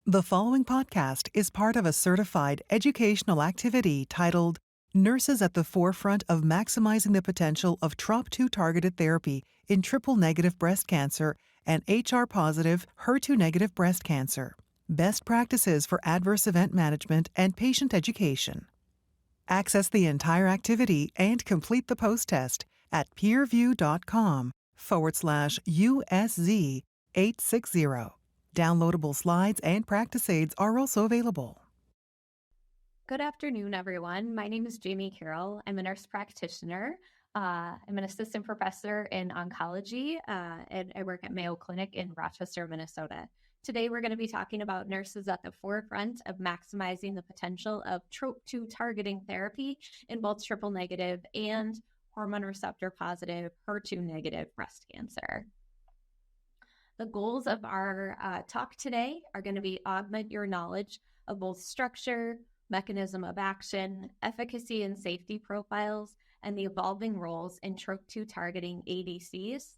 The following podcast is part of a certified educational activity titled Nurses at the Forefront of Maximizing the Potential of TROP2-Targeted Therapy in Triple-Negative Breast Cancer and HR-Positive, HER2-Negative Breast Cancer. Best Practices for Adverse Event Management and Patient Education. Access the entire activity and complete the post-test at peerview.com/USZ 860. Downloadable slides and practice aids are also available. Good afternoon, everyone. My name is Jamie Carroll. I'm a nurse practitioner. I'm an assistant professor in oncology, and I work at Mayo Clinic in Rochester, Minnesota. Today, we're going to be talking about nurses at the forefront of maximizing the potential of TROP2 targeting therapy in both triple-negative and hormone receptor-positive, HER2-negative breast cancer. The goals of our talk today are going to be augment your knowledge of both structure, mechanism of action, efficacy and safety profiles, and the evolving roles in TROP2 targeting ADCs,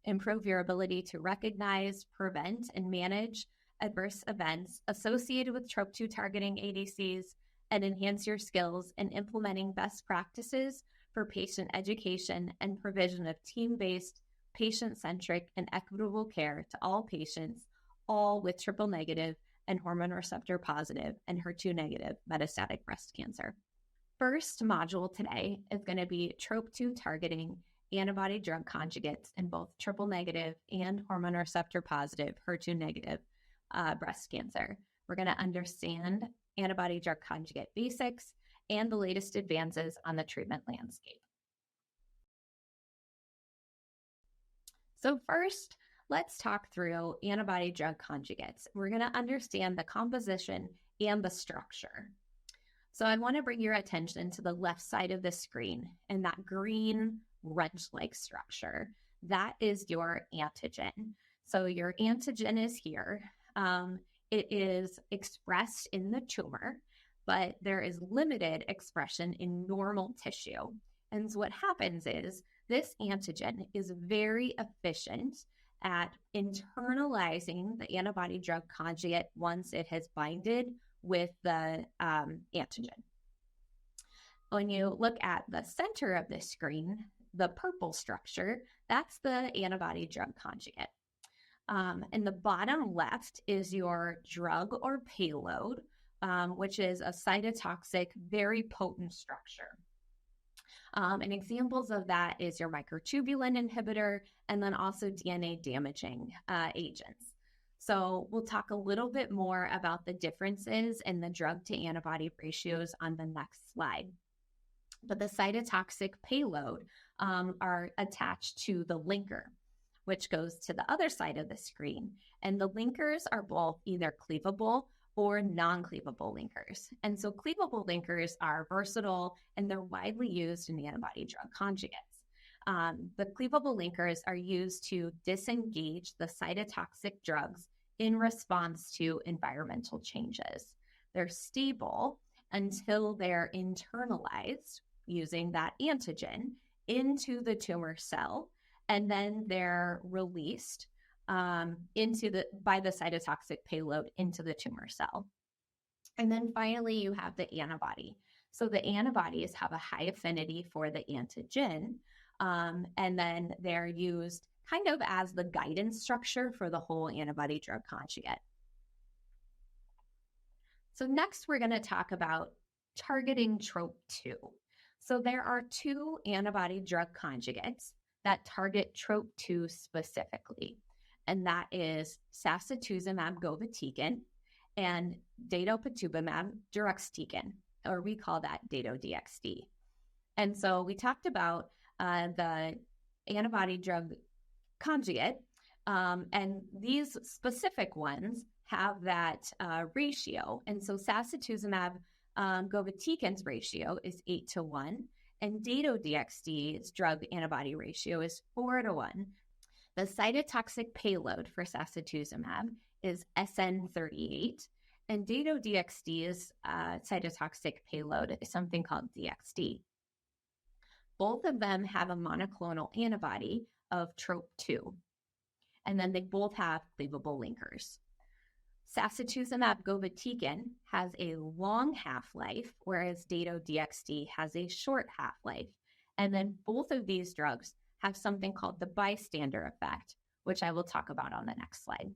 improve your ability to recognize, prevent, and manage adverse events associated with TROP2 targeting ADCs, and enhance your skills in implementing best practices for patient education and provision of team-based, patient-centric, and equitable care to all patients, all with triple-negative and hormone receptor-positive and HER2-negative metastatic breast cancer. First module today is going to be TROP2 targeting antibody-drug conjugates in both triple-negative and hormone receptor-positive HER2-negative breast cancer. We're going to understand antibody-drug conjugate basics and the latest advances on the treatment landscape. So first, let's talk through antibody-drug conjugates. We're going to understand the composition and the structure. So I want to bring your attention to the left side of the screen and that green wrench-like structure. That is your antigen. So your antigen is here. It is expressed in the tumor, but there is limited expression in normal tissue. And so what happens is this antigen is very efficient at internalizing the antibody-drug conjugate once it has binded with the antigen. When you look at the center of the screen, the purple structure, that's the antibody-drug conjugate. In the bottom left is your drug or payload, which is a cytotoxic, very potent structure. And examples of that is your microtubulin inhibitor and then also DNA damaging agents. So we'll talk a little bit more about the differences in the drug to antibody ratios on the next slide. But the cytotoxic payload are attached to the linker, which goes to the other side of the screen. And the linkers are both either cleavable or non-cleavable linkers. And so cleavable linkers are versatile and they're widely used in antibody-drug conjugates. The cleavable linkers are used to disengage the cytotoxic drugs in response to environmental changes. They're stable until they're internalized using that antigen into the tumor cell, and then they're released by the cytotoxic payload into the tumor cell. And then finally, you have the antibody. So the antibodies have a high affinity for the antigen, and then they're used kind of as the guidance structure for the whole antibody-drug conjugate. So next, we're going to talk about targeting TROP2. So there are two antibody-drug conjugates that target TROP2 specifically, and that is sacituzumab govitecan and datopotamab deruxtecan, or we call that Dato-DXd. And so we talked about the antibody-drug conjugate, and these specific ones have that ratio. And so sacituzumab govitecan's ratio is 8:1, and Dato-DXd's drug antibody ratio is 4:1. The cytotoxic payload for sacituzumab is SN38, and Dato-DXd's cytotoxic payload is something called DXd. Both of them have a monoclonal antibody of TROP2, and then they both have cleavable linkers. Sacituzumab govitecan has a long half-life, whereas Dato-DXd has a short half-life. And then both of these drugs have something called the bystander effect, which I will talk about on the next slide.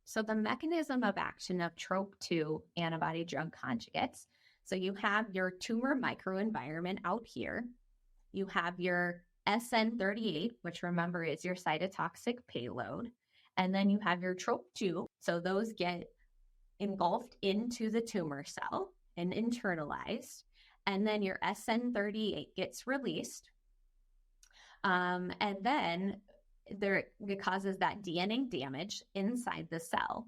So the mechanism of action of TROP2 antibody drug conjugates. So you have your tumor microenvironment out here. You have your SN38, which remember is your cytotoxic payload. And then you have your TROP2. So those get engulfed into the tumor cell and internalized. And then your SN38 gets released. And then it causes that DNA damage inside the cell.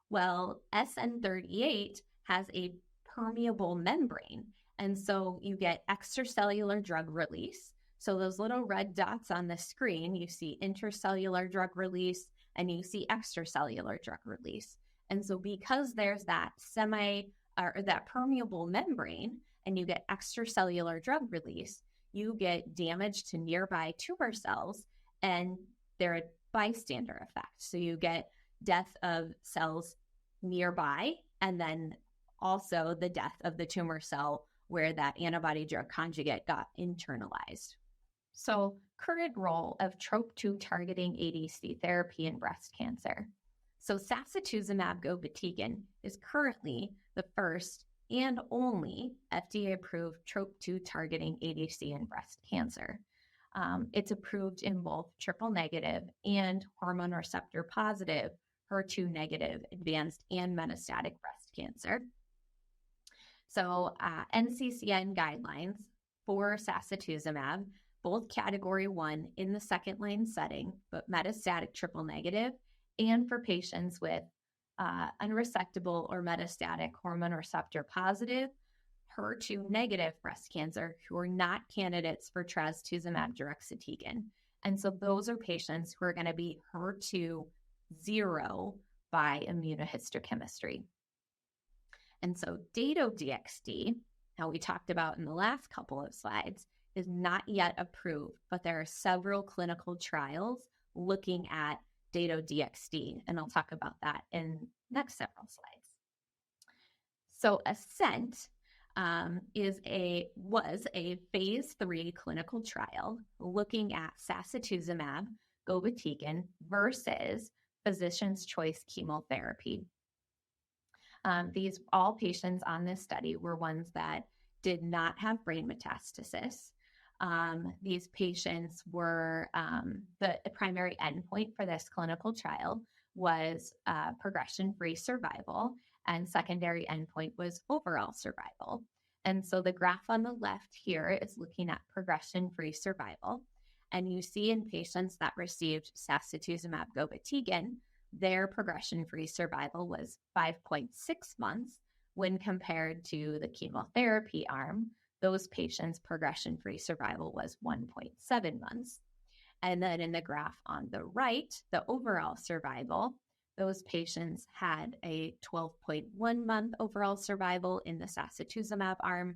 Well, SN38 has a permeable membrane. And so you get extracellular drug release. So those little red dots on the screen, you see intracellular drug release and you see extracellular drug release. And so because there's that that permeable membrane and you get extracellular drug release, you get damage to nearby tumor cells and they're a bystander effect. So you get death of cells nearby and then also the death of the tumor cell where that antibody drug conjugate got internalized. So current role of TROP2 targeting ADC therapy in breast cancer. So sacituzumab govitecan is currently the first and only FDA-approved TROP2 targeting ADC in breast cancer. It's approved in both triple negative and hormone receptor positive, HER2 negative, advanced and metastatic breast cancer. So NCCN guidelines for sacituzumab, both category 1 in the second line setting, but metastatic triple negative, and for patients with unresectable or metastatic hormone receptor positive, HER2 negative breast cancer who are not candidates for trastuzumab deruxtecan. And so those are patients who are going to be HER2 0 by immunohistochemistry. And so Dato-DXd, how we talked about in the last couple of slides, is not yet approved, but there are several clinical trials looking at Dato-DXd, and I'll talk about that in next several slides. So ASCENT was a phase 3 clinical trial looking at sacituzumab govitecan versus physician's choice chemotherapy. All patients on this study were ones that did not have brain metastasis. These patients were, the primary endpoint for this clinical trial was progression-free survival, and secondary endpoint was overall survival. And so the graph on the left here is looking at progression-free survival. And you see in patients that received sacituzumab govitecan, their progression-free survival was 5.6 months when compared to the chemotherapy arm. Those patients' progression-free survival was 1.7 months. And then in the graph on the right, the overall survival, those patients had a 12.1 month overall survival in the sacituzumab arm.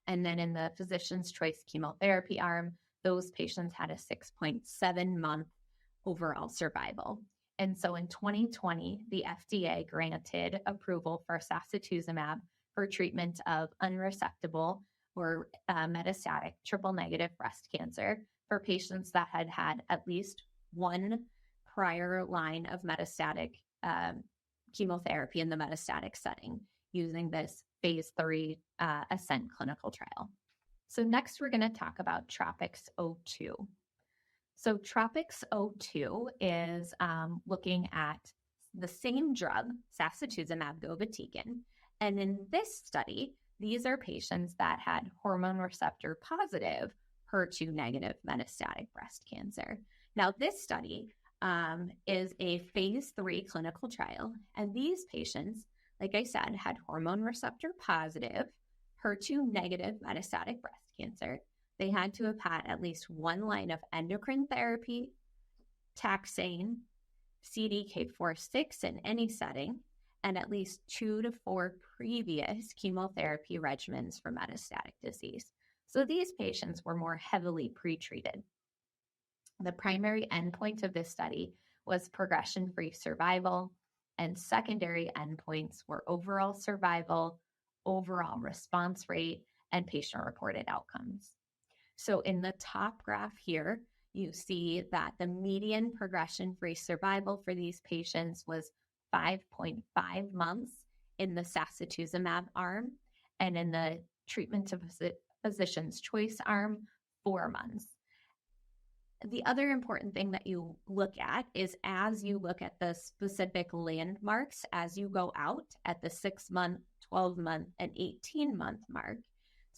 And then in the physician's choice chemotherapy arm, those patients had a 6.7 month overall survival. And so in 2020, the FDA granted approval for sacituzumab for treatment of unresectable or metastatic triple negative breast cancer for patients that had had at least one prior line of metastatic chemotherapy in the metastatic setting using this phase 3 ASCENT clinical trial. So next we're going to talk about TROPiCS-02. So TROPiCS-02 is looking at the same drug, sacituzumab govitecan. And in this study, these are patients that had hormone receptor positive, HER2 negative metastatic breast cancer. Now, this study is a phase 3 clinical trial. And these patients, like I said, had hormone receptor positive, HER2 negative metastatic breast cancer. They had to have had at least one line of endocrine therapy, taxane, CDK4/6 in any setting, and at least 2 to 4 previous chemotherapy regimens for metastatic disease. So these patients were more heavily pretreated. The primary endpoint of this study was progression-free survival, And secondary endpoints were overall survival, overall response rate, and patient-reported outcomes. So in the top graph here, you see that the median progression-free survival for these patients was 5.5 months in the sacituzumab arm, and in the treatment to physician's choice arm, 4 months. The other important thing that you look at is as you look at the specific landmarks as you go out at the 6-month, 12-month, and 18-month mark,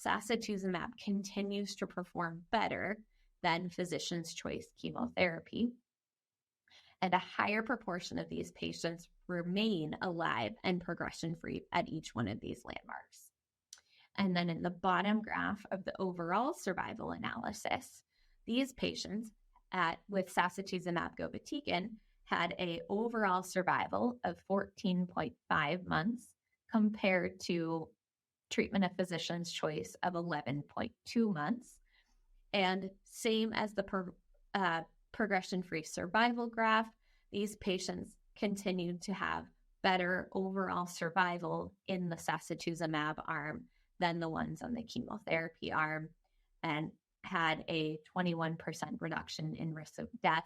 sacituzumab continues to perform better than physician's choice chemotherapy. And a higher proportion of these patients remain alive and progression-free at each one of these landmarks. And then in the bottom graph of the overall survival analysis, these patients with sacituzumab govitecan had an overall survival of 14.5 months compared to treatment of physician's choice of 11.2 months. And same as the progression-free survival graph, these patients continued to have better overall survival in the sacituzumab arm than the ones on the chemotherapy arm, and had a 21% reduction in risk of death.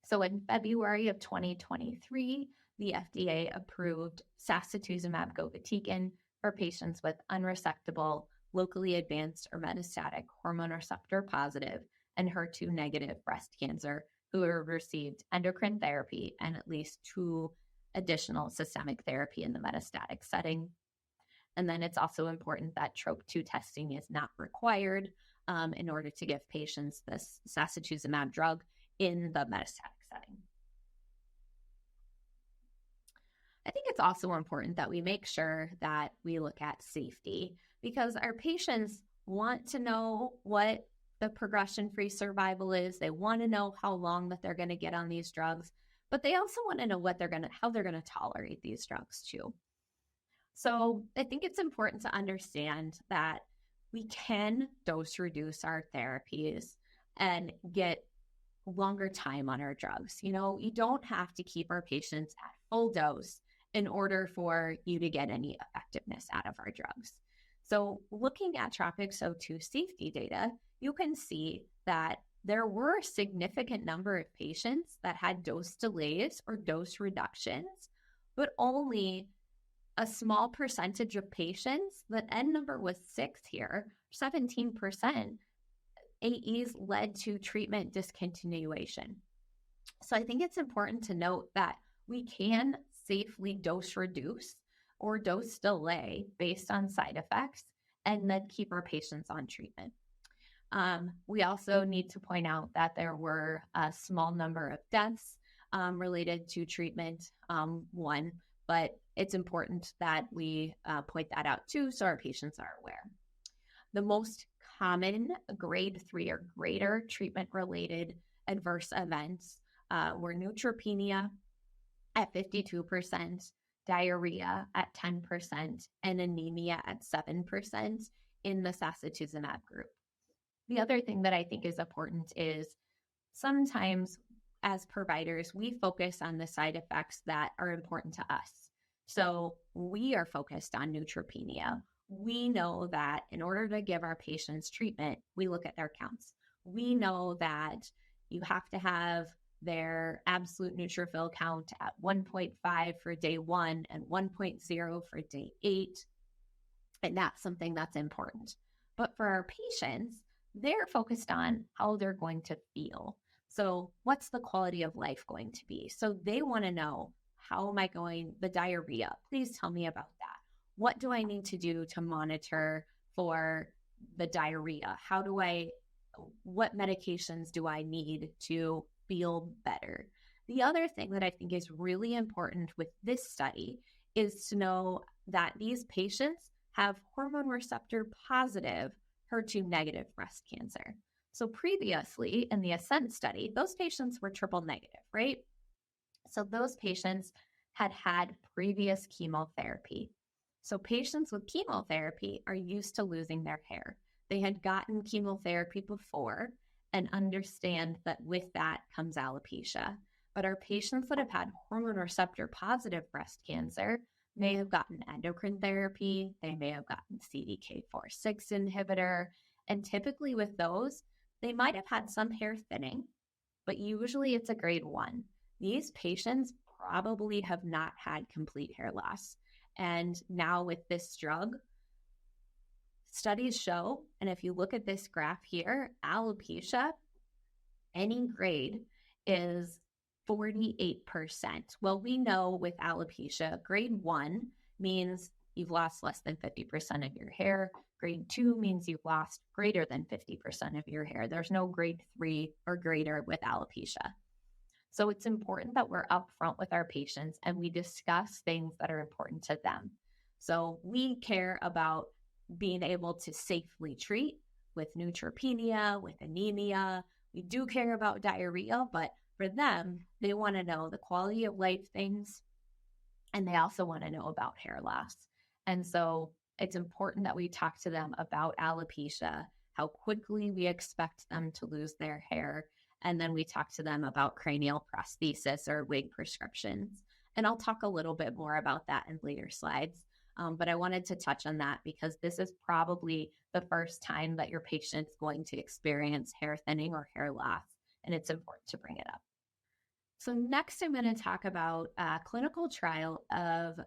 So in February of 2023, the FDA approved sacituzumab govitecan for patients with unresectable, locally advanced or metastatic hormone receptor positive and HER2 negative breast cancer who have received endocrine therapy and at least 2 additional systemic therapy in the metastatic setting. And then it's also important that TROP2 testing is not required in order to give patients this sacituzumab drug in the metastatic setting. I think it's also important that we make sure that we look at safety, because our patients want to know what the progression-free survival is. They want to know how long that they're going to get on these drugs, but they also want to know how they're going to tolerate these drugs too. So I think it's important to understand that we can dose reduce our therapies and get longer time on our drugs. You know, you don't have to keep our patients at full dose in order for you to get any effectiveness out of our drugs. So looking at TROPiCS-02 safety data, you can see that there were a significant number of patients that had dose delays or dose reductions, but only a small percentage of patients, the N number was 6 here, 17%, AEs led to treatment discontinuation. So I think it's important to note that we can safely dose reduce or dose delay based on side effects and then keep our patients on treatment. We also need to point out that there were a small number of deaths related to treatment, but it's important that we point that out too so our patients are aware. The most common grade 3 or greater treatment-related adverse events were neutropenia at 52%, diarrhea at 10%, and anemia at 7% in the sacituzumab group. The other thing that I think is important is sometimes as providers, we focus on the side effects that are important to us. So we are focused on neutropenia. We know that in order to give our patients treatment, we look at their counts. We know that you have to have their absolute neutrophil count at 1.5 for day 1 and 1.0 for day 8. And that's something that's important. But for our patients, they're focused on how they're going to feel. So what's the quality of life going to be? So they want to know, how am I going, the diarrhea? Please tell me about that. What do I need to do to monitor for the diarrhea? What medications do I need to feel better? The other thing that I think is really important with this study is to know that these patients have hormone receptor positive, HER2 negative breast cancer. So previously in the ASCENT study, those patients were triple negative, right? So those patients had had previous chemotherapy. So patients with chemotherapy are used to losing their hair. They had gotten chemotherapy before and understand that with that comes alopecia. But our patients that have had hormone receptor positive breast cancer may have gotten endocrine therapy, they may have gotten CDK4/6 inhibitor, and typically with those, they might have had some hair thinning, but usually it's a grade 1. These patients probably have not had complete hair loss. And now with this drug, studies show, and if you look at this graph here, alopecia, any grade is 48%. Well, we know with alopecia, grade 1 means you've lost less than 50% of your hair. Grade 2 means you've lost greater than 50% of your hair. There's no grade 3 or greater with alopecia. So it's important that we're upfront with our patients and we discuss things that are important to them. So we care about being able to safely treat with neutropenia, with anemia. We do care about diarrhea, but for them, they want to know the quality of life things, and they also want to know about hair loss. And so it's important that we talk to them about alopecia, how quickly we expect them to lose their hair, and then we talk to them about cranial prosthesis or wig prescriptions. And I'll talk a little bit more about that in later slides. But I wanted to touch on that because this is probably the first time that your patient's going to experience hair thinning or hair loss, and it's important to bring it up. So next, I'm going to talk about a clinical trial of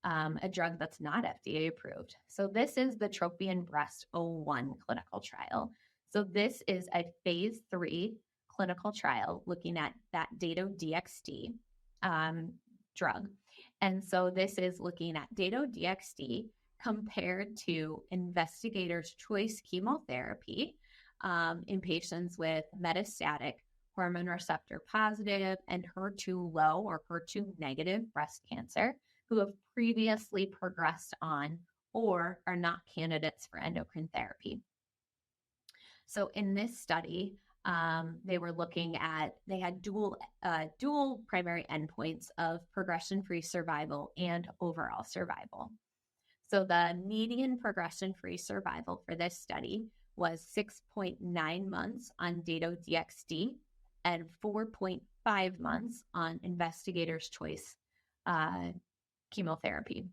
a drug that's not FDA approved. So this is the TROPION-Breast01 clinical trial. So this is a phase 3 clinical trial looking at that Dato-DXd drug. And so this is looking at Dato-DXd compared to investigator's choice chemotherapy in patients with metastatic hormone receptor positive and HER2 low or HER2 negative breast cancer who have previously progressed on or are not candidates for endocrine therapy. So in this study, they were looking at, they had dual primary endpoints of progression-free survival and overall survival. So the median progression-free survival for this study was 6.9 months on Dato-DXd and 4.5 months on investigator's choice chemotherapy.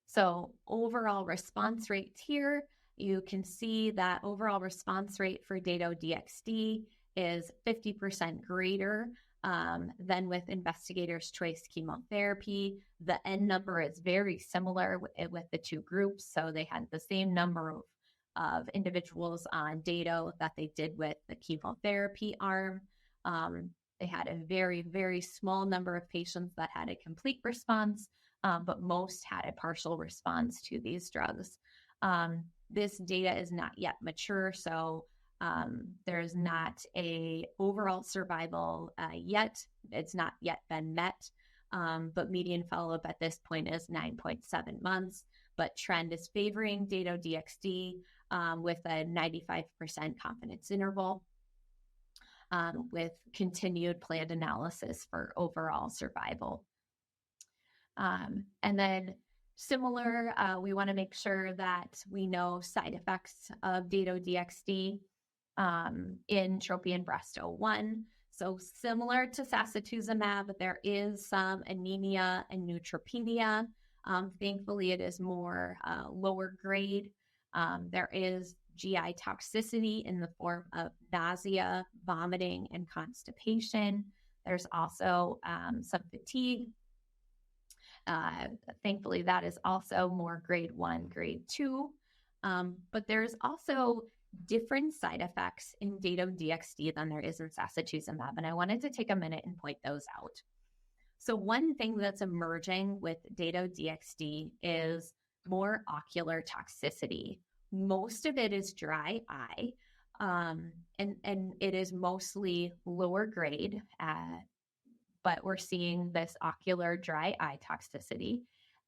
So overall response rates here, you can see that overall response rate for Dato-DXd is 50% greater than with investigator's choice chemotherapy. The N number is very similar with the two groups. So they had the same number of individuals on Dato that they did with the chemotherapy arm. They had a very, very small number of patients that had a complete response, but most had a partial response to these drugs. This data is not yet mature, so there's not a overall survival yet. It's not yet been met, but median follow-up at this point is 9.7 months, but trend is favoring Dato-DXd with a 95% confidence interval with continued planned analysis for overall survival. And then similar, we want to make sure that we know side effects of Dato-DXd in TROPION-Breast01. So similar to sacituzumab, there is some anemia and neutropenia. Thankfully, it is more lower grade. There is GI toxicity in the form of nausea, vomiting, and constipation. There's also some fatigue. Thankfully, that is also more grade 1, grade 2. But there's also different side effects in Dato-DXd than there is in sacituzumab. And I wanted to take a minute and point those out. So one thing that's emerging with Dato-DXd is more ocular toxicity. Most of it is dry eye, and it is mostly lower grade, but we're seeing this ocular dry eye toxicity.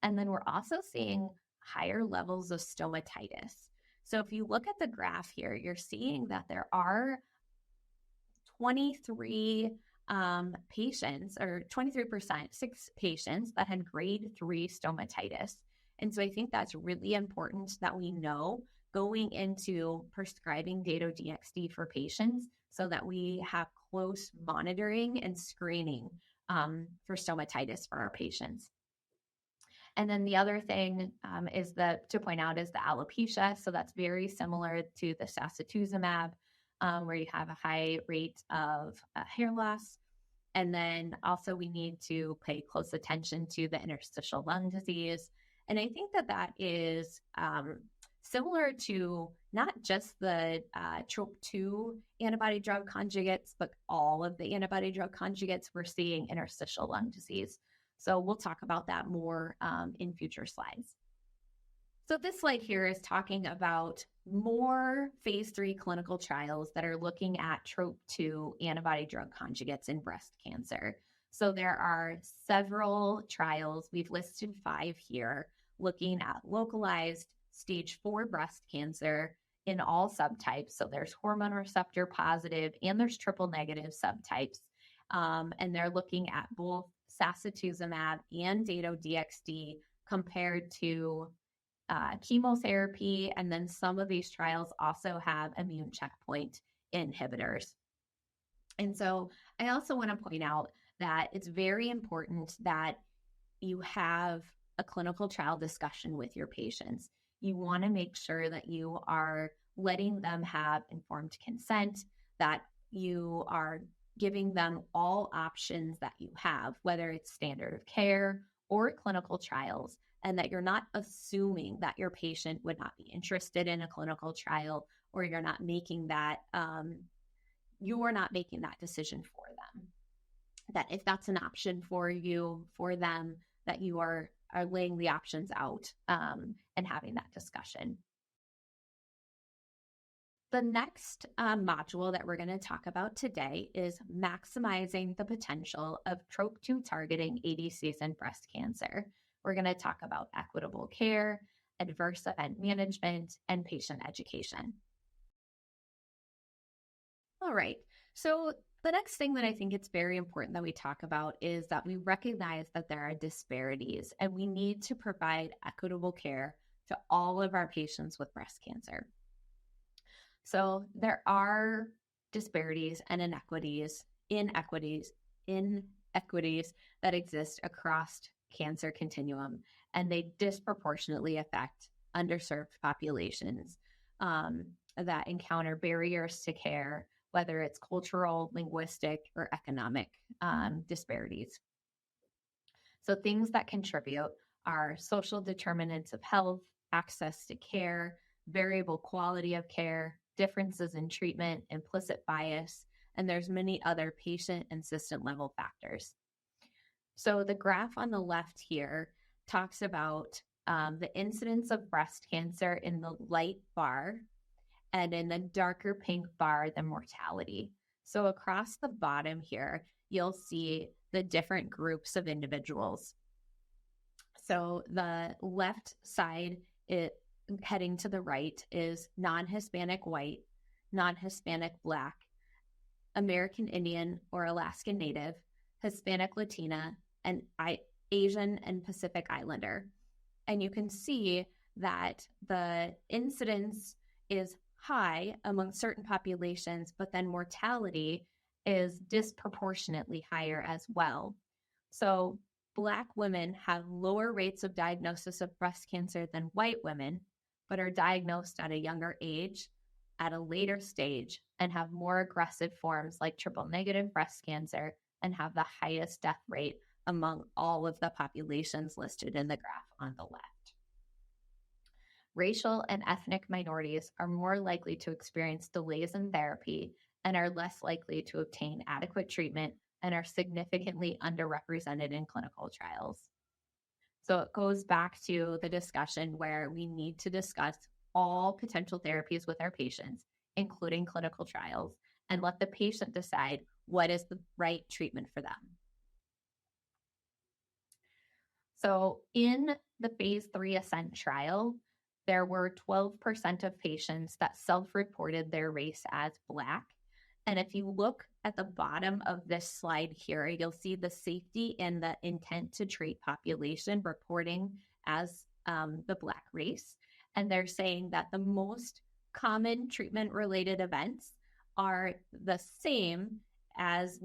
And then we're also seeing higher levels of stomatitis. So if you look at the graph here, you're seeing that there are 23 patients, or 23%, 6 patients that had grade 3 stomatitis. And so I think that's really important that we know going into prescribing Dato-DXd for patients so that we have close monitoring and screening for stomatitis for our patients. And then the other thing to point out is the alopecia. So that's very similar to the sacituzumab, where you have a high rate of hair loss. And then also we need to pay close attention to the interstitial lung disease. And I think that is similar to not just the TROP2 antibody drug conjugates, but all of the antibody drug conjugates, we're seeing interstitial lung disease. So we'll talk about that more in future slides. So this slide here is talking about more phase 3 clinical trials that are looking at TROP2 antibody drug conjugates in breast cancer. So there are several trials, we've listed 5 here, looking at localized stage 4 breast cancer in all subtypes. So there's hormone receptor positive and there's triple negative subtypes. And they're looking at both sacituzumab and Dato-DXd compared to chemotherapy. And then some of these trials also have immune checkpoint inhibitors. And so I also want to point out that it's very important that you have a clinical trial discussion with your patients. You want to make sure that you are letting them have informed consent, that you are giving them all options that you have, whether it's standard of care or clinical trials, and that you're not assuming that your patient would not be interested in a clinical trial, or you're not making that decision for them. That if that's an option for you, for them, that you are laying the options out and having that discussion. The next module that we're going to talk about today is maximizing the potential of TROP2 targeting ADCs in breast cancer. We're going to talk about equitable care, adverse event management, and patient education. All right, so the next thing that I think it's very important that we talk about is that we recognize that there are disparities and we need to provide equitable care to all of our patients with breast cancer. So there are disparities and inequities that exist across cancer continuum, and they disproportionately affect underserved populations that encounter barriers to care, whether it's cultural, linguistic, or economic disparities. So things that contribute are social determinants of health, access to care, variable quality of care, differences in treatment, implicit bias, and there's many other patient and system level factors. So the graph on the left here talks about the incidence of breast cancer in the light bar, and in the darker pink bar, the mortality. So across the bottom here, you'll see the different groups of individuals. So the left side, heading to the right, is non-Hispanic white, non-Hispanic Black, American Indian or Alaskan Native, Hispanic Latina, and Asian and Pacific Islander. And you can see that the incidence is high among certain populations, but then mortality is disproportionately higher as well. So Black women have lower rates of diagnosis of breast cancer than white women, but are diagnosed at a younger age, at a later stage, and have more aggressive forms like triple negative breast cancer and have the highest death rate among all of the populations listed in the graph on the left. Racial and ethnic minorities are more likely to experience delays in therapy and are less likely to obtain adequate treatment and are significantly underrepresented in clinical trials. So it goes back to the discussion where we need to discuss all potential therapies with our patients, including clinical trials, and let the patient decide what is the right treatment for them. So in the phase 3 ASCENT trial, there were 12% of patients that self-reported their race as Black. And if you look at the bottom of this slide here, you'll see the safety and the intent to treat population reporting as the Black race. And they're saying that the most common treatment-related events are the same as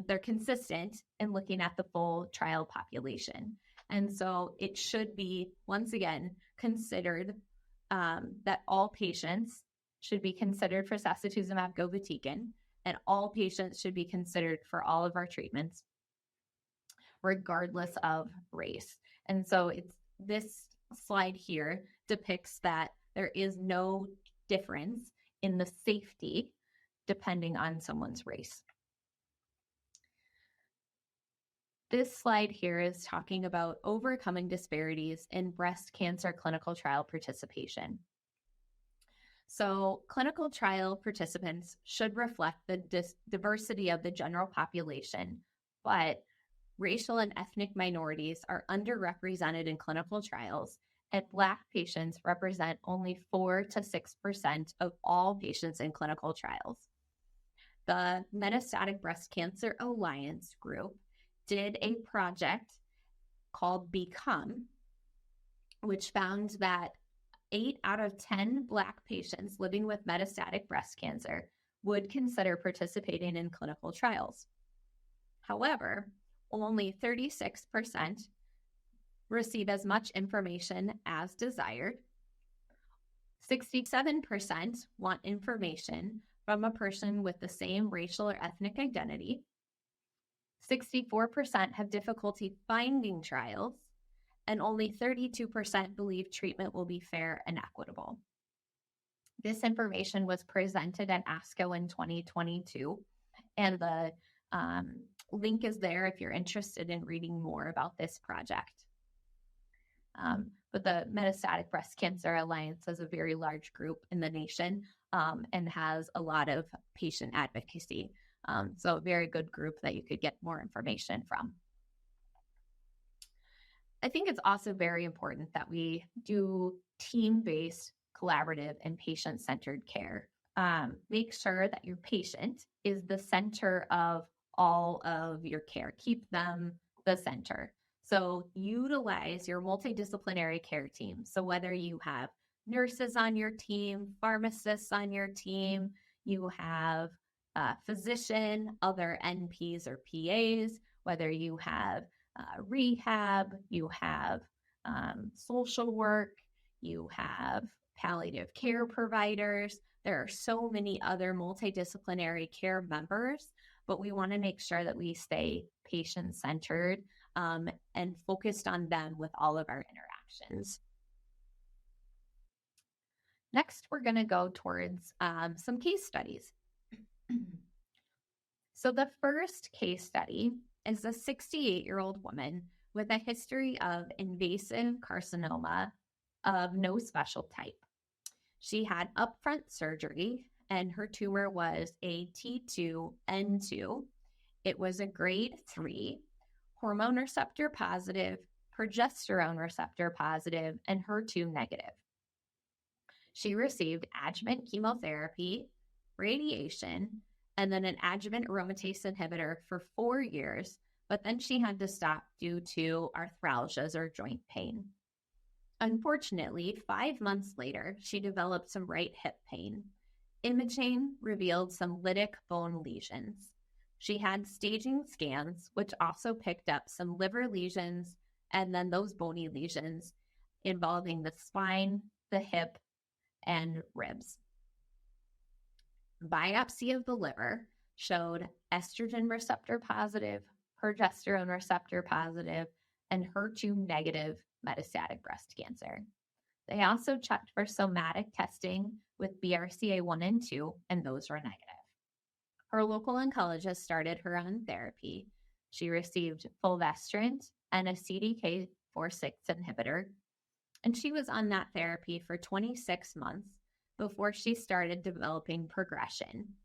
they're consistent in looking at the full trial population. And so it should be, once again, considered that all patients should be considered for sacituzumab govitecan, and all patients should be considered for all of our treatments, regardless of race. And so this slide here depicts that there is no difference in the safety depending on someone's race. This slide here is talking about overcoming disparities in breast cancer clinical trial participation. So clinical trial participants should reflect the diversity of the general population, but racial and ethnic minorities are underrepresented in clinical trials, and Black patients represent only 4 to 6% of all patients in clinical trials. The Metastatic Breast Cancer Alliance group did a project called Become, which found that 8 out of 10 Black patients living with metastatic breast cancer would consider participating in clinical trials. However, only 36% receive as much information as desired. 67% want information from a person with the same racial or ethnic identity. 64% have difficulty finding trials, and only 32% believe treatment will be fair and equitable. This information was presented at ASCO in 2022, and the link is there if you're interested in reading more about this project. But the Metastatic Breast Cancer Alliance is a very large group in the nation and has a lot of patient advocacy. So a very good group that you could get more information from. I think it's also very important that we do team-based, collaborative, and patient-centered care. Make sure that your patient is the center of all of your care. Keep them the center. So utilize your multidisciplinary care team. So whether you have nurses on your team, pharmacists on your team, you have a physician, other NPs or PAs, whether you have rehab, you have social work, you have palliative care providers. There are so many other multidisciplinary care members, but we want to make sure that we stay patient-centered and focused on them with all of our interactions. Next, we're going to go towards some case studies. So the first case study is a 68-year-old woman with a history of invasive carcinoma of no special type. She had upfront surgery, and her tumor was a T2N2. It was a grade 3, hormone receptor positive, progesterone receptor positive, and HER2 negative. She received adjuvant chemotherapy, radiation, and then an adjuvant aromatase inhibitor for 4 years, but then she had to stop due to arthralgias or joint pain. Unfortunately, 5 months later, she developed some right hip pain. Imaging revealed some lytic bone lesions. She had staging scans, which also picked up some liver lesions and then those bony lesions involving the spine, the hip, and ribs. Biopsy of the liver showed estrogen receptor positive, progesterone receptor positive, and HER2 negative metastatic breast cancer. They also checked for somatic testing with BRCA1 and 2, and those were negative. Her local oncologist started her on therapy. She received fulvestrant and a CDK4/6 inhibitor, and she was on that therapy for 26 months before she started developing progression.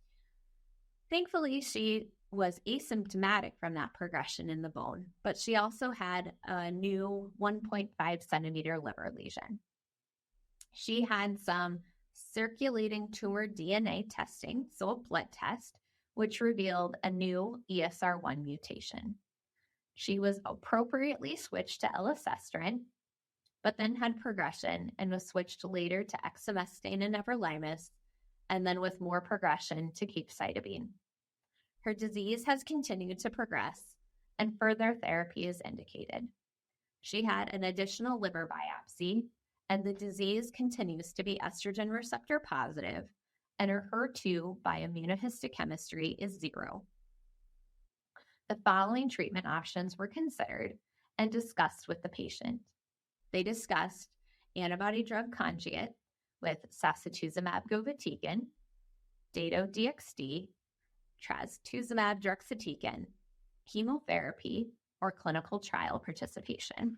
Thankfully, she was asymptomatic from that progression in the bone, but she also had a new 1.5 centimeter liver lesion. She had some circulating tumor DNA testing, so a blood test, which revealed a new ESR1 mutation. She was appropriately switched to elacestrant, but then had progression and was switched later to exemestane and everolimus, and then with more progression to capecitabine. Her disease has continued to progress, and further therapy is indicated. She had an additional liver biopsy, and the disease continues to be estrogen receptor positive, and her HER2 by immunohistochemistry is 0. The following treatment options were considered and discussed with the patient. They discussed antibody-drug conjugate with sacituzumab govitecan, Dato-DXd, trastuzumab deruxtecan, chemotherapy, or clinical trial participation.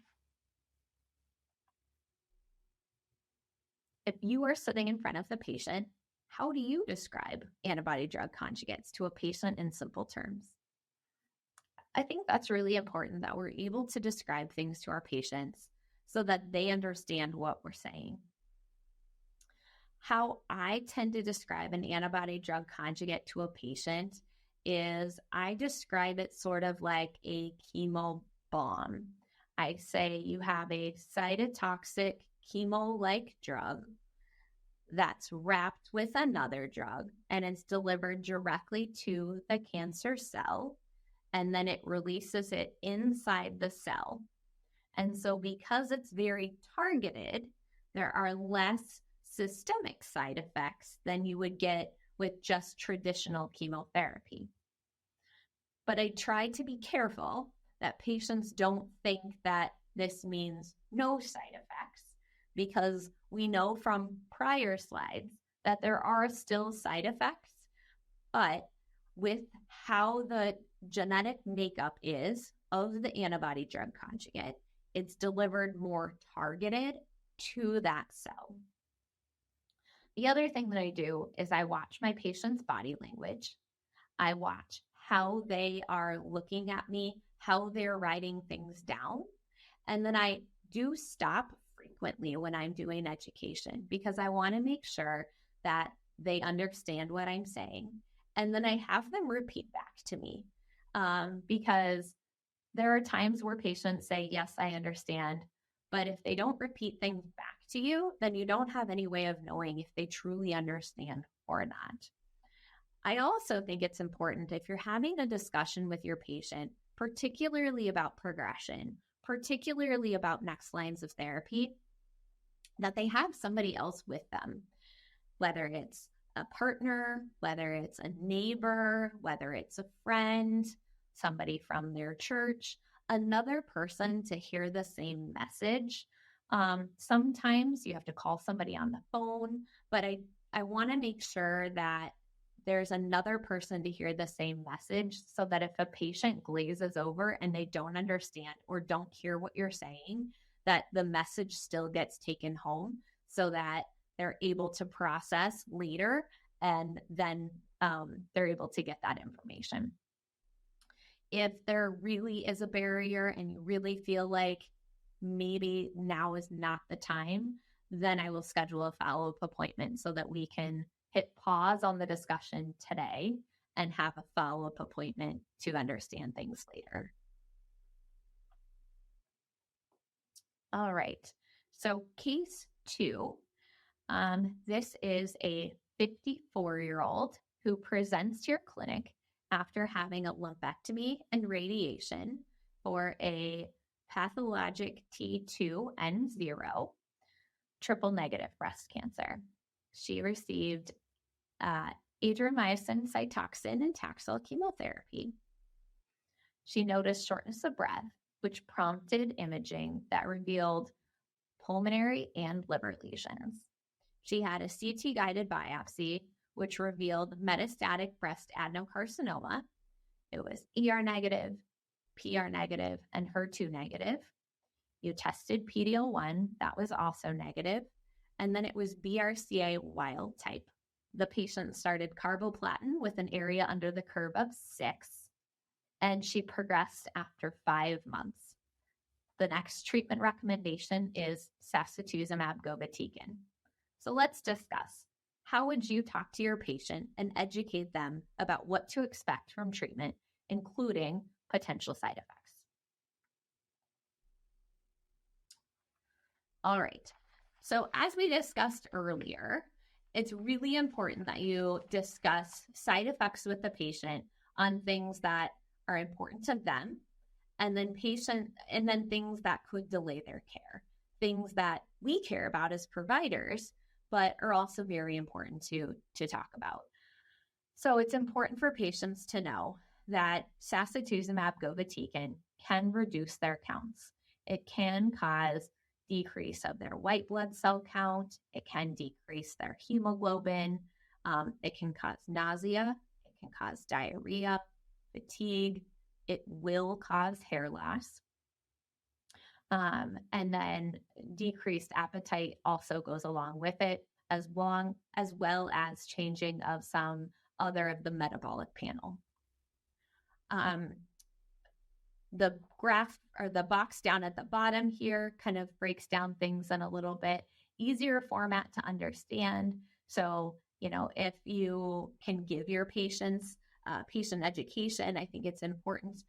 If you are sitting in front of the patient, how do you describe antibody-drug conjugates to a patient in simple terms? I think that's really important that we're able to describe things to our patients so that they understand what we're saying. How I tend to describe an antibody-drug conjugate to a patient is I describe it sort of like a chemo bomb. I say you have a cytotoxic chemo-like drug that's wrapped with another drug, and it's delivered directly to the cancer cell, and then it releases it inside the cell. And so because it's very targeted, there are less systemic side effects than you would get with just traditional chemotherapy. But I try to be careful that patients don't think that this means no side effects, because we know from prior slides that there are still side effects, but with how the genetic makeup is of the antibody drug conjugate, it's delivered more targeted to that cell. The other thing that I do is I watch my patient's body language. I watch how they are looking at me, how they're writing things down. And then I do stop frequently when I'm doing education, because I want to make sure that they understand what I'm saying. And then I have them repeat back to me, because there are times where patients say, yes, I understand. But if they don't repeat things back to you, then you don't have any way of knowing if they truly understand or not. I also think it's important, if you're having a discussion with your patient, particularly about progression, particularly about next lines of therapy, that they have somebody else with them, whether it's a partner, whether it's a neighbor, whether it's a friend, somebody from their church, another person to hear the same message. Sometimes you have to call somebody on the phone, but I want to make sure that there's another person to hear the same message, so that if a patient glazes over and they don't understand or don't hear what you're saying, that the message still gets taken home, so that they're able to process later, and then they're able to get that information. If there really is a barrier and you really feel like maybe now is not the time, then I will schedule a follow-up appointment so that we can hit pause on the discussion today and have a follow-up appointment to understand things later. All right, so case 2. This is a 54-year-old who presents to your clinic after having a lumpectomy and radiation for a pathologic T2N0 triple negative breast cancer. She received adriamycin, Cytoxan, and Taxol chemotherapy. She noticed shortness of breath, which prompted imaging that revealed pulmonary and liver lesions. She had a CT-guided biopsy, which revealed metastatic breast adenocarcinoma. It was ER negative, PR negative, and HER2 negative. You tested PD-L1, that was also negative. And then it was BRCA wild type. The patient started carboplatin with an area under the curve of 6, and she progressed after 5 months. The next treatment recommendation is sacituzumab govitecan. So let's discuss. How would you talk to your patient and educate them about what to expect from treatment, including potential side effects? All right. So as we discussed earlier, it's really important that you discuss side effects with the patient on things that are important to them, and then things that could delay their care, things that we care about as providers, but are also very important to talk about. So it's important for patients to know that sacituzumab govitecan can reduce their counts. It can cause decrease of their white blood cell count. It can decrease their hemoglobin. It can cause nausea. It can cause diarrhea, fatigue. It will cause hair loss. And then decreased appetite also goes along with it, as well as changing of some other of the metabolic panel. The graph or the box down at the bottom here kind of breaks down things in a little bit easier format to understand. So, if you can give your patients patient education, I think it's important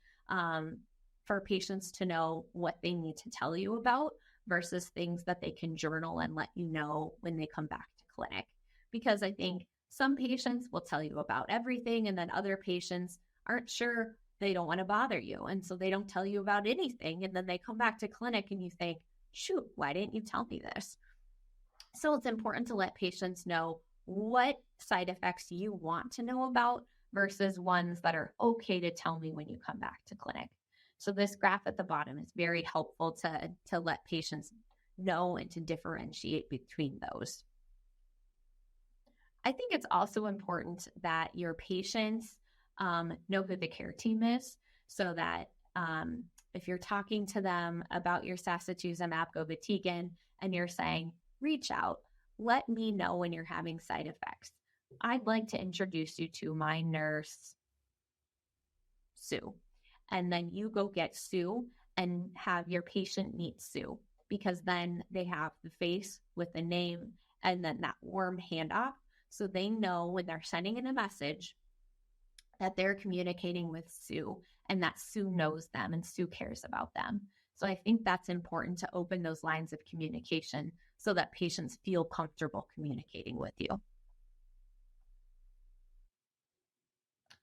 for patients to know what they need to tell you about versus things that they can journal and let you know when they come back to clinic. Because I think some patients will tell you about everything, and then other patients aren't sure, they don't want to bother you. And so they don't tell you about anything. And then they come back to clinic and you think, shoot, why didn't you tell me this? So it's important to let patients know what side effects you want to know about versus ones that are okay to tell me when you come back to clinic. So this graph at the bottom is very helpful to let patients know and to differentiate between those. I think it's also important that your patients know who the care team is, so that if you're talking to them about your sacituzumab govitecan and you're saying, reach out, let me know when you're having side effects. I'd like to introduce you to my nurse, Sue. And then you go get Sue and have your patient meet Sue, because then they have the face with the name and then that warm handoff. So they know when they're sending in a message that they're communicating with Sue and that Sue knows them and Sue cares about them. So I think that's important to open those lines of communication so that patients feel comfortable communicating with you.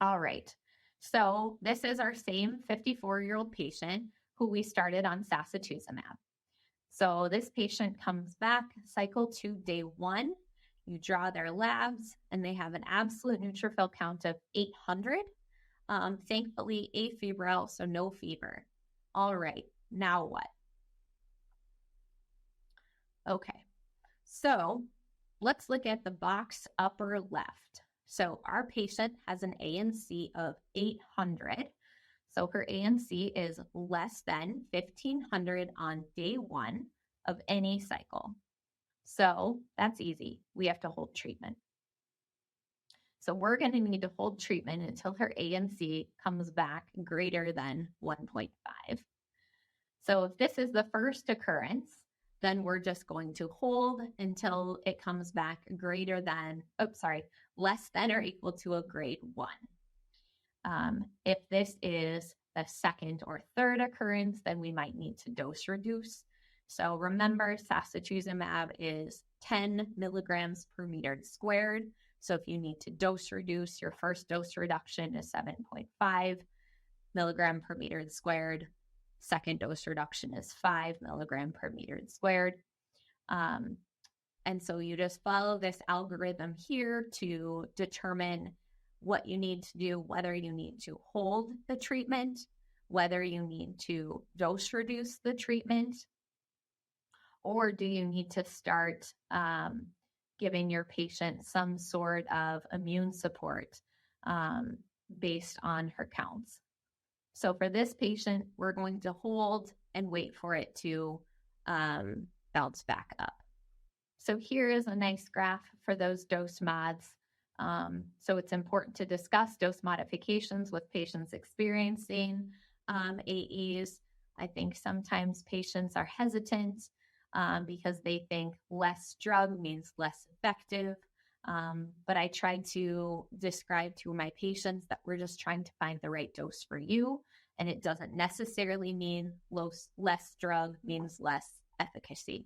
All right. So this is our same 54-year-old patient who we started on sacituzumab. So this patient comes back, cycle 2, day 1. You draw their labs, and they have an absolute neutrophil count of 800. Thankfully, afebrile, so no fever. All right, now what? Okay, so let's look at the box upper left. So our patient has an ANC of 800. So her ANC is less than 1500 on day 1 of any cycle. So that's easy. We have to hold treatment. So we're going to need to hold treatment until her ANC comes back greater than 1.5. So if this is the first occurrence, then we're just going to hold until it comes back less than or equal to a grade 1. If this is the second or third occurrence, then we might need to dose reduce. So remember, sacituzumab is 10 milligrams per meter squared. So if you need to dose reduce, your first dose reduction is 7.5 milligram per meter squared. Second dose reduction is 5 milligram per meter squared. And so you just follow this algorithm here to determine what you need to do, whether you need to hold the treatment, whether you need to dose reduce the treatment, or do you need to start giving your patient some sort of immune support based on her counts. So for this patient, we're going to hold and wait for it to bounce back up. So here is a nice graph for those dose mods. So it's important to discuss dose modifications with patients experiencing AEs. I think sometimes patients are hesitant because they think less drug means less effective. But I try to describe to my patients that we're just trying to find the right dose for you. And it doesn't necessarily mean less drug means less efficacy.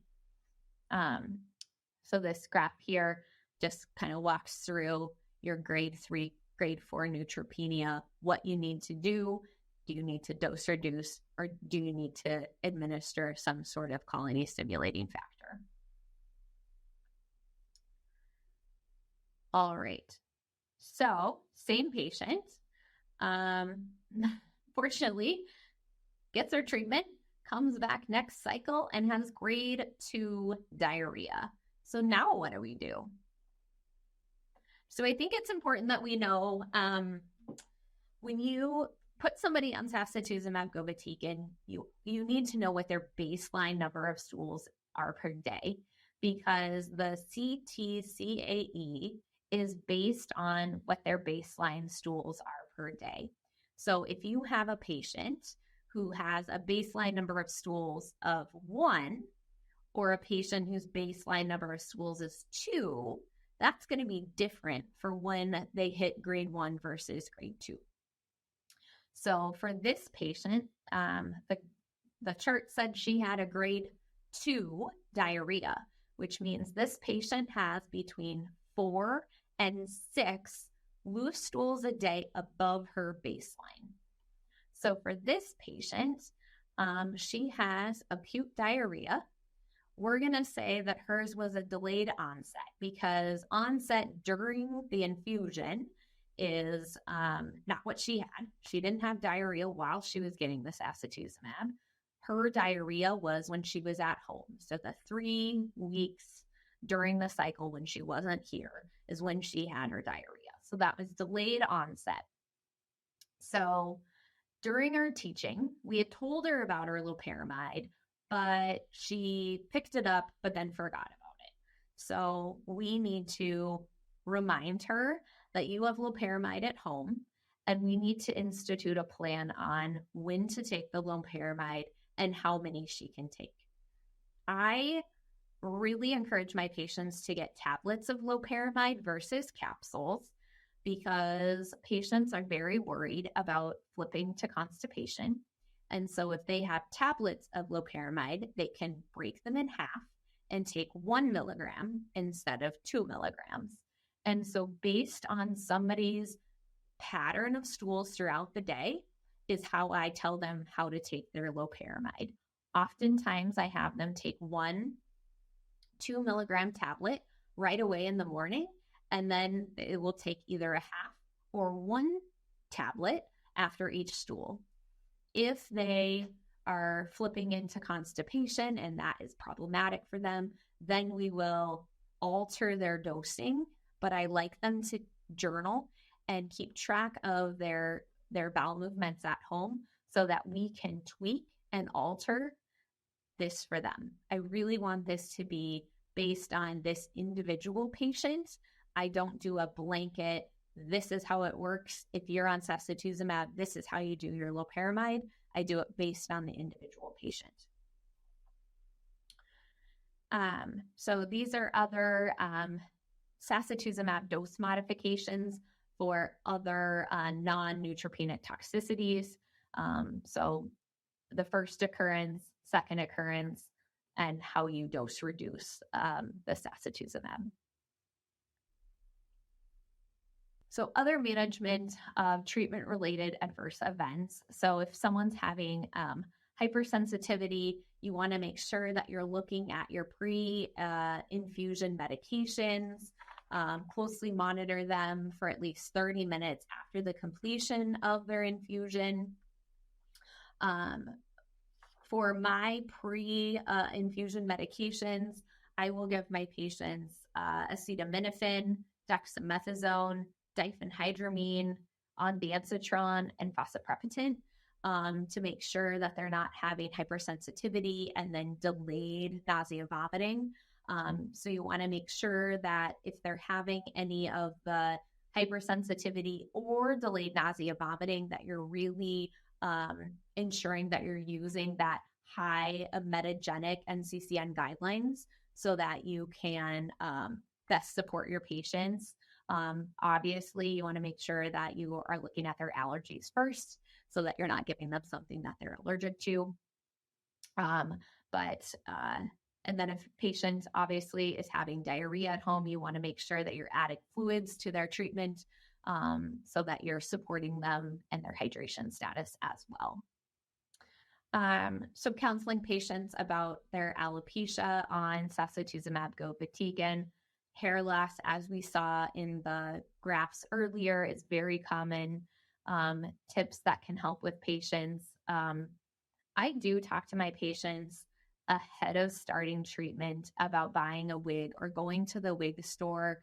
So this graph here just kind of walks through your grade 3, grade 4 neutropenia, what you need to do. Do you need to dose reduce, or do you need to administer some sort of colony stimulating factor? All right. So same patient, fortunately, gets her treatment, comes back next cycle, and has grade 2 diarrhea. So now what do we do? So I think it's important that we know when you put somebody on sacituzumab govitecan, you need to know what their baseline number of stools are per day, because the CTCAE is based on what their baseline stools are per day. So if you have a patient who has a baseline number of stools of 1, or a patient whose baseline number of stools is 2, that's going to be different for when they hit grade 1 versus grade 2. So for this patient, the chart said she had a grade 2 diarrhea, which means this patient has between 4 and 6 loose stools a day above her baseline. So for this patient, she has acute diarrhea. We're going to say that hers was a delayed onset, because onset during the infusion is not what she had. She didn't have diarrhea while she was getting this sacituzumab. Her diarrhea was when she was at home. So the 3 weeks during the cycle when she wasn't here is when she had her diarrhea. So that was delayed onset. So during our teaching, we had told her about her loperamide, but she picked it up, but then forgot about it. So we need to remind her that you have loperamide at home, and we need to institute a plan on when to take the loperamide and how many she can take. I really encourage my patients to get tablets of loperamide versus capsules, because patients are very worried about flipping to constipation. And so if they have tablets of loperamide, they can break them in half and take 1 milligram instead of 2 milligrams. And so based on somebody's pattern of stools throughout the day is how I tell them how to take their loperamide. Oftentimes I have them take 1 2 milligram tablet right away in the morning, and then it will take either a half or 1 tablet after each stool. If they are flipping into constipation and that is problematic for them, then we will alter their dosing. But I like them to journal and keep track of their bowel movements at home so that we can tweak and alter this for them. I really want this to be based on this individual patient. I don't do a blanket, this is how it works. If you're on sacituzumab, this is how you do your loperamide. I do it based on the individual patient. So these are other sacituzumab dose modifications for other non-neutropenic toxicities. So the first occurrence, second occurrence, and how you dose reduce the sacituzumab. So other management of treatment-related adverse events. So if someone's having hypersensitivity, you want to make sure that you're looking at your pre-infusion medications, closely monitor them for at least 30 minutes after the completion of their infusion. For my pre-infusion medications, I will give my patients acetaminophen, dexamethasone, diphenhydramine, ondansetron, and fosaprepitant to make sure that they're not having hypersensitivity and then delayed nausea vomiting. So you want to make sure that if they're having any of the hypersensitivity or delayed nausea vomiting, that you're really ensuring that you're using that high emetogenic NCCN guidelines so that you can best support your patients. Obviously, you want to make sure that you are looking at their allergies first so that you're not giving them something that they're allergic to. And then if a patient obviously is having diarrhea at home, you want to make sure that you're adding fluids to their treatment so that you're supporting them and their hydration status as well. So counseling patients about their alopecia on sacituzumab govitecan. Hair loss, as we saw in the graphs earlier, is very common. Tips that can help with patients. I do talk to my patients ahead of starting treatment about buying a wig or going to the wig store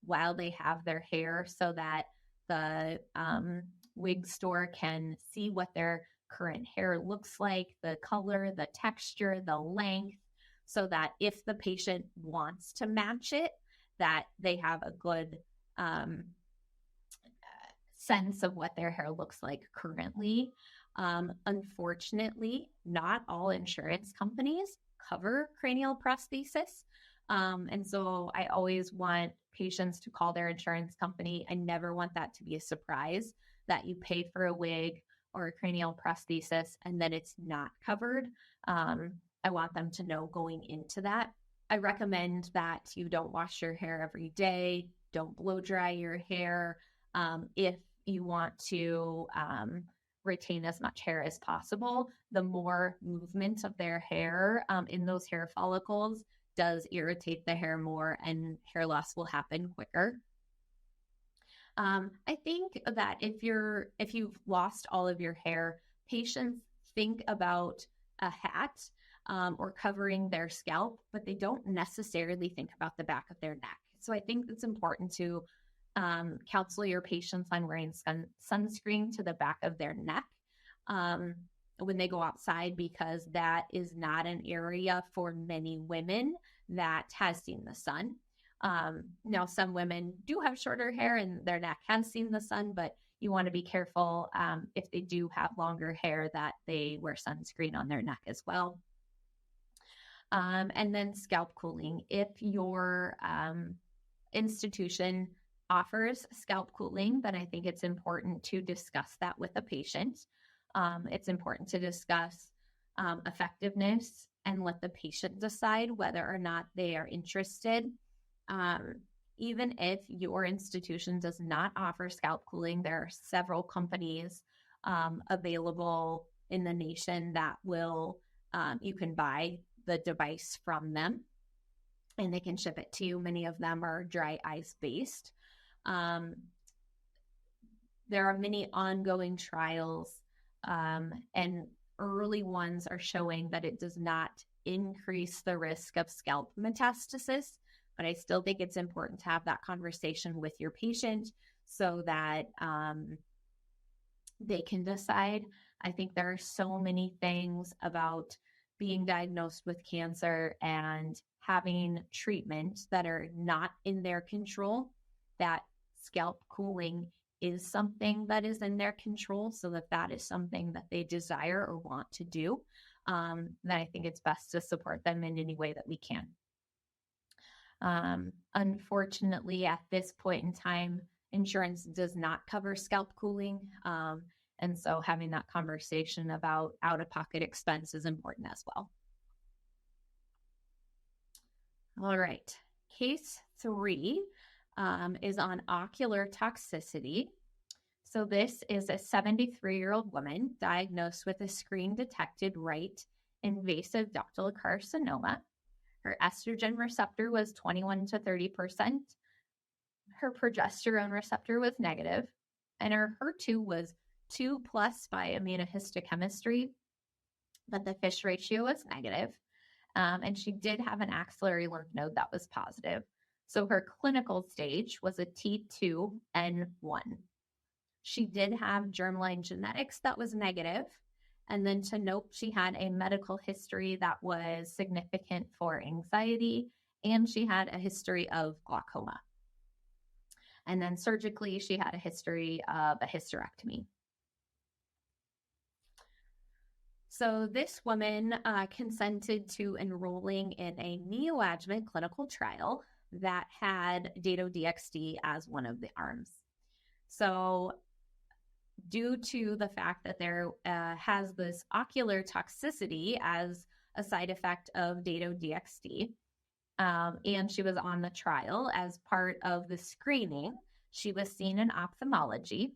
while they have their hair, so that the wig store can see what their current hair looks like, the color, the texture, the length, so that if the patient wants to match it, that they have a good sense of what their hair looks like currently. Unfortunately, not all insurance companies cover cranial prosthesis. And so I always want patients to call their insurance company. I never want that to be a surprise that you pay for a wig or a cranial prosthesis and then it's not covered. I want them to know going into that. I recommend that you don't wash your hair every day, don't blow dry your hair. If you want to retain as much hair as possible, the more movement of their hair in those hair follicles does irritate the hair more, and hair loss will happen quicker. I think that if you've lost all of your hair, patients think about a hat or covering their scalp, but they don't necessarily think about the back of their neck. So I think it's important to counsel your patients on wearing sunscreen to the back of their neck when they go outside, because that is not an area for many women that has seen the sun. Now, some women do have shorter hair and their neck has seen the sun, but you want to be careful if they do have longer hair that they wear sunscreen on their neck as well. And then scalp cooling. If your institution offers scalp cooling, then I think it's important to discuss that with a patient. It's important to discuss effectiveness and let the patient decide whether or not they are interested. Even if your institution does not offer scalp cooling, there are several companies available in the nation that will, you can buy the device from them and they can ship it to you. Many of them are dry ice based. There are many ongoing trials and early ones are showing that it does not increase the risk of scalp metastasis, but I still think it's important to have that conversation with your patient so that they can decide. I think there are so many things about being diagnosed with cancer and having treatment that are not in their control, that scalp cooling is something that is in their control, so that is something that they desire or want to do. Then I think it's best to support them in any way that we can. Unfortunately, at this point in time, insurance does not cover scalp cooling. And so having that conversation about out-of-pocket expense is important as well. All right, case 3 is on ocular toxicity. So this is a 73-year-old woman diagnosed with a screen-detected right invasive ductal carcinoma. Her estrogen receptor was 21 to 30%. Her progesterone receptor was negative, and her HER2 was 2+ by immunohistochemistry, but the FISH ratio was negative. And she did have an axillary lymph node that was positive. So her clinical stage was a T2N1. She did have germline genetics that was negative. And then to note, she had a medical history that was significant for anxiety, and she had a history of glaucoma. And then surgically, she had a history of a hysterectomy. So this woman consented to enrolling in a neoadjuvant clinical trial that had Dato-DXd as one of the arms. So due to the fact that there has this ocular toxicity as a side effect of Dato-DXd. And she was on the trial as part of the screening. She was seen in ophthalmology.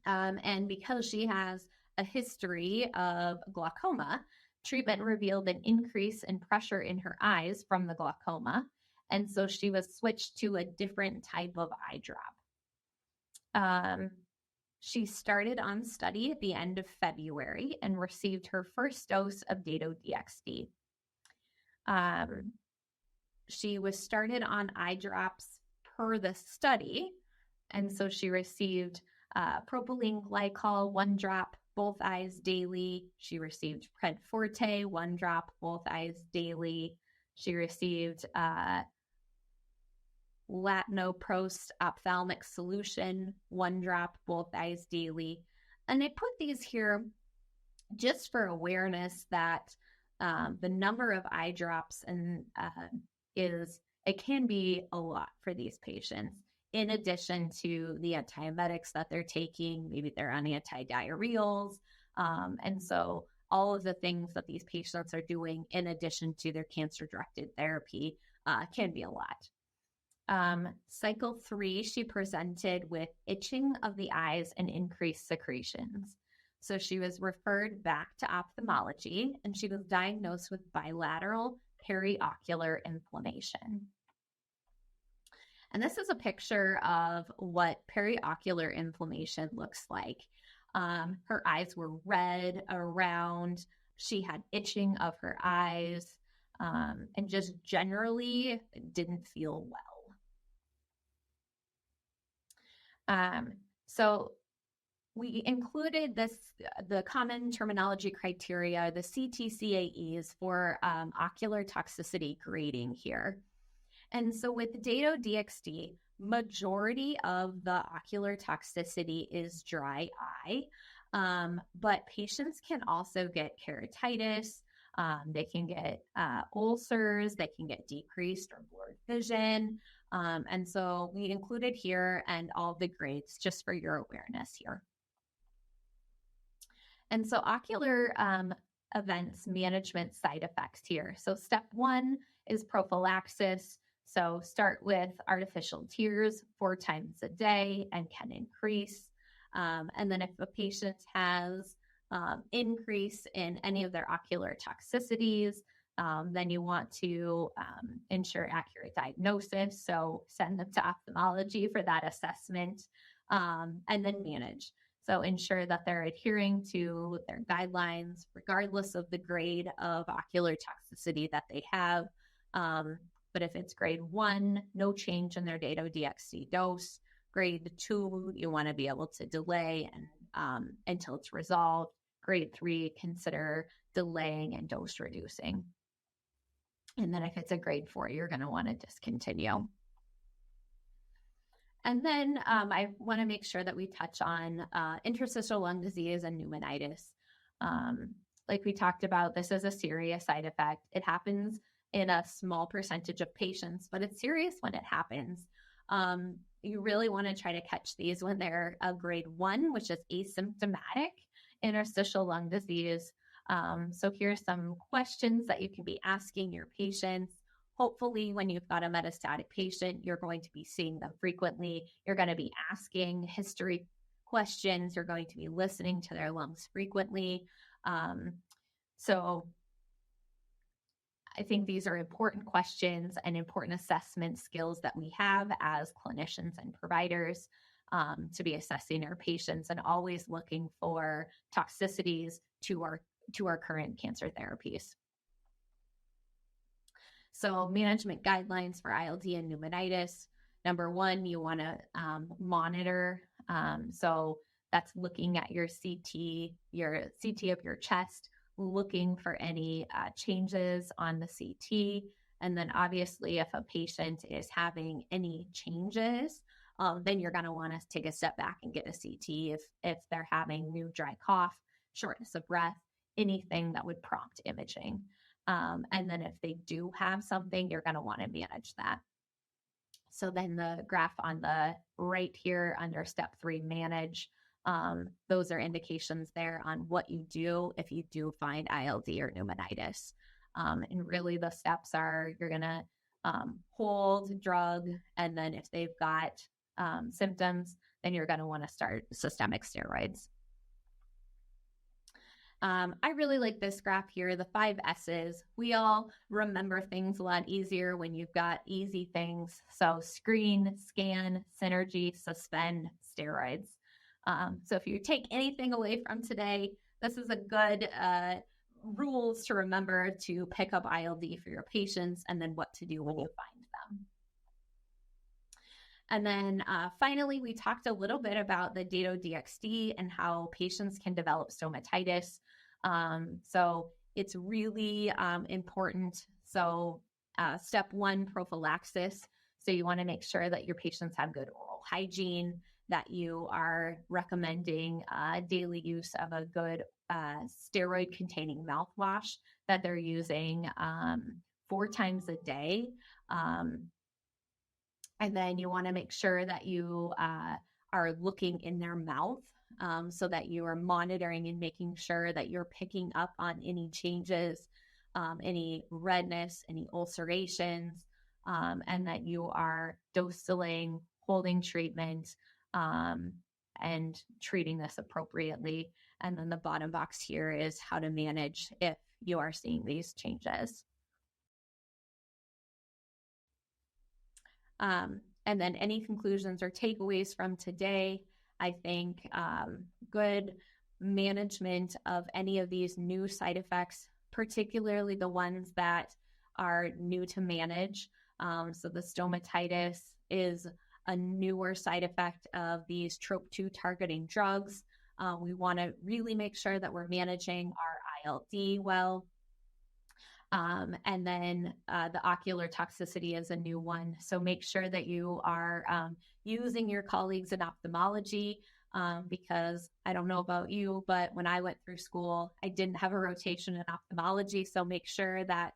And because she has a history of glaucoma, treatment revealed an increase in pressure in her eyes from the glaucoma. And so she was switched to a different type of eye drop. She started on study at the end of February and received her first dose of Dato-DXd. She was started on eye drops per the study. And so she received propylene glycol, 1 drop, both eyes daily. She received Pred Forte, 1 drop, both eyes daily. She received latanoprost ophthalmic solution, 1 drop, both eyes daily. And I put these here just for awareness that the number of eye drops and it can be a lot for these patients. In addition to the antiemetics that they're taking, maybe they're on antidiarrheals. And so all of the things that these patients are doing in addition to their cancer-directed therapy can be a lot. Cycle 3, she presented with itching of the eyes and increased secretions. So she was referred back to ophthalmology and she was diagnosed with bilateral periocular inflammation. And this is a picture of what periocular inflammation looks like. Her eyes were red around. She had itching of her eyes and just generally didn't feel well. So we included the common terminology criteria, the CTCAEs for ocular toxicity grading here. And so with Dato-DXd, majority of the ocular toxicity is dry eye, but patients can also get keratitis, they can get ulcers, they can get decreased or blurred vision. And so we included here and all the grades just for your awareness here. And so ocular events management side effects here. So step 1 is prophylaxis. So start with artificial tears 4 times a day and can increase. And then if a patient has increase in any of their ocular toxicities, then you want to ensure accurate diagnosis. So send them to ophthalmology for that assessment and then manage. So ensure that they're adhering to their guidelines, regardless of the grade of ocular toxicity that they have. But if it's grade 1, no change in their Dato-DXd dose. Grade 2, you want to be able to delay and until it's resolved. Grade 3, consider delaying and dose reducing. And then if it's a grade 4, you're going to want to discontinue. And then I want to make sure that we touch on interstitial lung disease and pneumonitis. Like we talked about, this is a serious side effect. It happens in a small percentage of patients, but it's serious when it happens. You really want to try to catch these when they're a grade 1, which is asymptomatic interstitial lung disease. So here's some questions that you can be asking your patients. Hopefully, when you've got a metastatic patient, you're going to be seeing them frequently. You're going to be asking history questions. You're going to be listening to their lungs frequently. So I think these are important questions and important assessment skills that we have as clinicians and providers to be assessing our patients and always looking for toxicities to our current cancer therapies. So management guidelines for ILD and pneumonitis. Number 1, you want to monitor. So that's looking at your CT of your chest, looking for any changes on the CT. And then obviously if a patient is having any changes, then you're going to want to take a step back and get a CT if they're having new dry cough, shortness of breath, anything that would prompt imaging. And then if they do have something, you're going to want to manage that. So then the graph on the right here under step 3, manage. those are indications there on what you do if you do find ILD or pneumonitis. And really the steps are you're going to hold drug, and then if they've got symptoms, then you're going to want to start systemic steroids. I really like this graph here, the 5 S's. We all remember things a lot easier when you've got easy things. So screen, scan, synergy, suspend, steroids. So if you take anything away from today, this is a good rules to remember to pick up ILD for your patients, and then what to do when you find them. And then finally, we talked a little bit about the Dato-DXd and how patients can develop stomatitis. So it's really important. So step 1, prophylaxis. So you want to make sure that your patients have good oral hygiene, that you are recommending daily use of a good steroid-containing mouthwash that they're using 4 times a day. And then you want to make sure that you are looking in their mouth so that you are monitoring and making sure that you're picking up on any changes, any redness, any ulcerations, and that you are dosing, holding treatment, and treating this appropriately. And then the bottom box here is how to manage if you are seeing these changes. And then any conclusions or takeaways from today, I think good management of any of these new side effects, particularly the ones that are new to manage. So the stomatitis is a newer side effect of these TROP2 targeting drugs. We want to really make sure that we're managing our ILD well. And then the ocular toxicity is a new one. So make sure that you are using your colleagues in ophthalmology because I don't know about you, but when I went through school, I didn't have a rotation in ophthalmology. So make sure that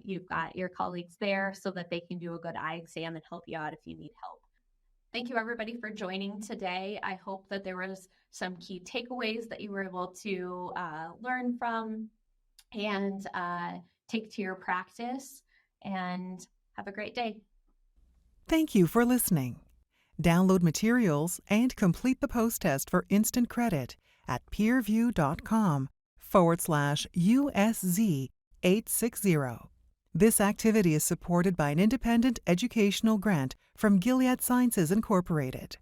you've got your colleagues there so that they can do a good eye exam and help you out if you need help. Thank you, everybody, for joining today. I hope that there was some key takeaways that you were able to learn from and take to your practice, and have a great day. Thank you for listening. Download materials and complete the post test for instant credit at peerview.com/USZ860. This activity is supported by an independent educational grant from Gilead Sciences Incorporated.